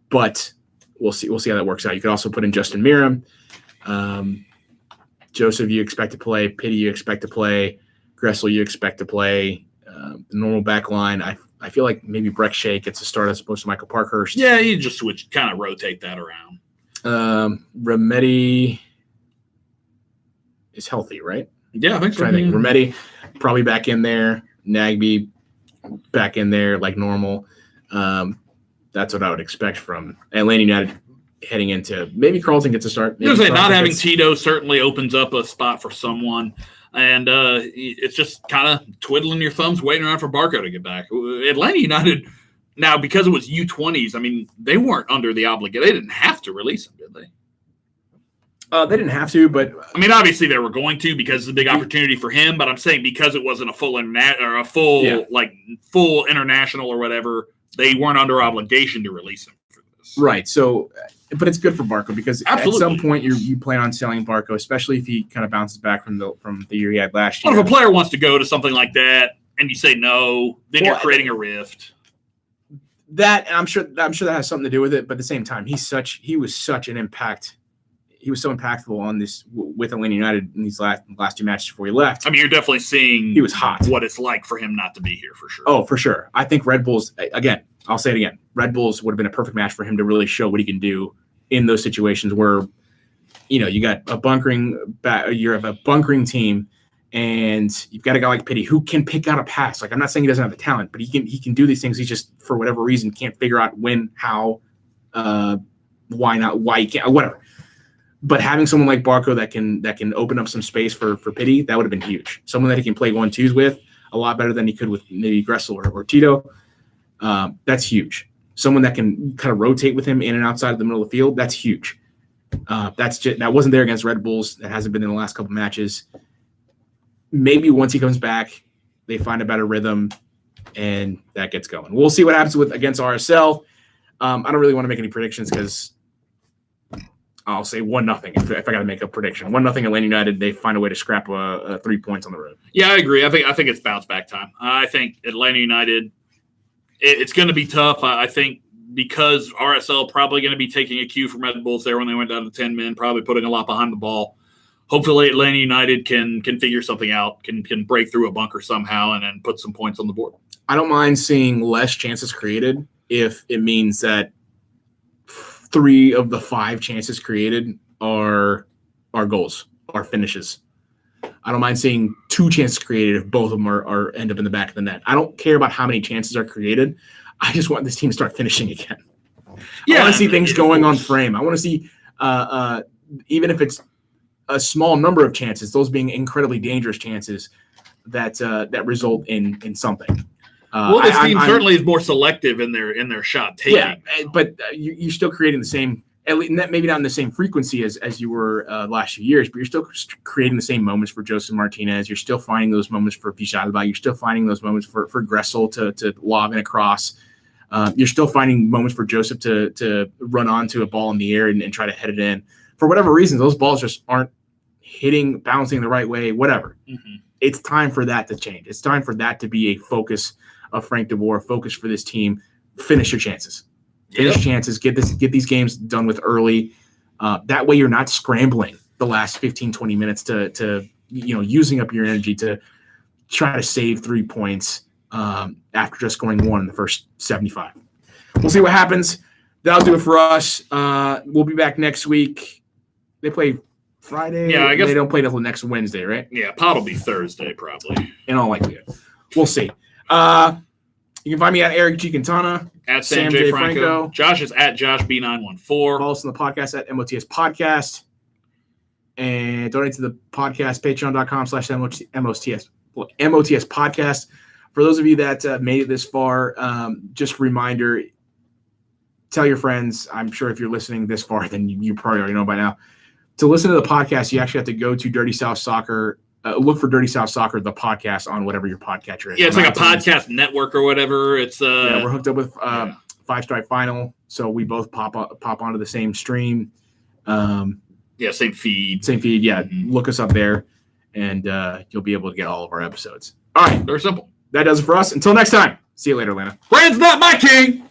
But we'll see how that works out. You could also put in Justin Miram. Joseph, you expect to play. Pity, you expect to play. Gressel, you expect to play. The normal back line, I feel like maybe Breck Shea gets a start as opposed to Michael Parkhurst. Yeah, you just kind of rotate that around. Remedi is healthy, right? Yeah, I think so. Remedi probably back in there. Nagby back in there like normal. That's what I would expect from Atlanta United heading into. Maybe Carlton gets a start. Not having Tito certainly opens up a spot for someone. And it's just kind of twiddling your thumbs, waiting around for Barco to get back. Atlanta United, now, because it was U20s, I mean, they weren't under the obligation. They didn't have to release him, did they? They didn't have to, but I mean, obviously they were going to, because it's a big opportunity for him. But I'm saying because it wasn't a full full international or whatever, they weren't under obligation to release him for this. Right. So, but it's good for Barco, because Absolutely. At some point you plan on selling Barco, especially if he kind of bounces back from the year he had last year. Well, if a player wants to go to something like that and you say no, then you're creating a rift. That I'm sure that has something to do with it, but at the same time, he was such an impact. He was so impactful on this with Atlanta United in these last 2 matches before he left. I mean, you're definitely seeing he was hot. What it's like for him not to be here, for sure. Oh, for sure. I think Red Bulls, again, I'll say it again, Red Bulls would have been a perfect match for him to really show what he can do in those situations where, you got a bunkering team, and you've got a guy like Pity who can pick out a pass. Like, I'm not saying he doesn't have the talent, but he can do these things. He just, for whatever reason, can't figure out when, how, why not, why he can't, whatever. But having someone like Barco that can open up some space for Pity, that would have been huge. Someone that he can play 1-2s with a lot better than he could with maybe Gressel or Tito. That's huge. Someone that can kind of rotate with him in and outside of the middle of the field. That's huge. That wasn't there against Red Bulls. That hasn't been in the last couple matches. Maybe once he comes back, they find a better rhythm, and that gets going. We'll see what happens against RSL. I don't really want to make any predictions, because I'll say 1-0 if I got to make a prediction. 1-0 Atlanta United. They find a way to scrap 3 points on the road. Yeah, I agree. I think it's bounce back time. I think Atlanta United, it's going to be tough. I think because RSL probably going to be taking a cue from Red Bulls there when they went down to 10 men, probably putting a lot behind the ball. Hopefully Atlanta United can figure something out, can break through a bunker somehow and then put some points on the board. I don't mind seeing less chances created if it means that 3 of the 5 chances created are goals. are finishes. I don't mind seeing 2 chances created if both of them are end up in the back of the net. I don't care about how many chances are created. I just want this team to start finishing again. I want to see things going on frame. I want to see, even if it's a small number of chances, those being incredibly dangerous chances that result in something. This team certainly is more selective in their shot taking. Yeah, but you're still creating the same. At least, maybe not in the same frequency as you were last few years, but you're still creating the same moments for Joseph Martinez. You're still finding those moments for Villalba. You're still finding those moments for Gressel to lob in across. You're still finding moments for Joseph to run onto a ball in the air and try to head it in. For whatever reason, those balls just aren't bouncing the right way, whatever. Mm-hmm. It's time for that to change. It's time for that to be a focus of Frank DeBoer, a focus for this team. Finish your chances. Finish chances. Get these games done with early. That way you're not scrambling the last 15, 20 minutes to using up your energy to try to save 3 points after just scoring 1 in the first 75. We'll see what happens. That'll do it for us. We'll be back next week. They play Friday. Yeah, I guess they don't play until next Wednesday, right? Yeah, pod will be Thursday probably. In all likelihood. We'll see. You can find me at Eric G. Quintana. At Sam J. Franco. Josh is at JoshB914. Follow us on the podcast at MOTS Podcast. And donate to the podcast, patreon.com/MOTS Podcast. For those of you that made it this far, just a reminder, tell your friends. I'm sure if you're listening this far, then you probably already know by now. To listen to the podcast, you actually have to go to Dirty South Soccer. Look for Dirty South Soccer, the podcast, on whatever your podcatcher is. Yeah, it's like a podcast network or whatever. It's we're hooked up with Five Strike Final, so we both pop onto the same stream. Same feed. Same feed. Yeah, Look us up there, and you'll be able to get all of our episodes. All right, they're simple. That does it for us. Until next time. See you later, Atlanta. Brand's not my king.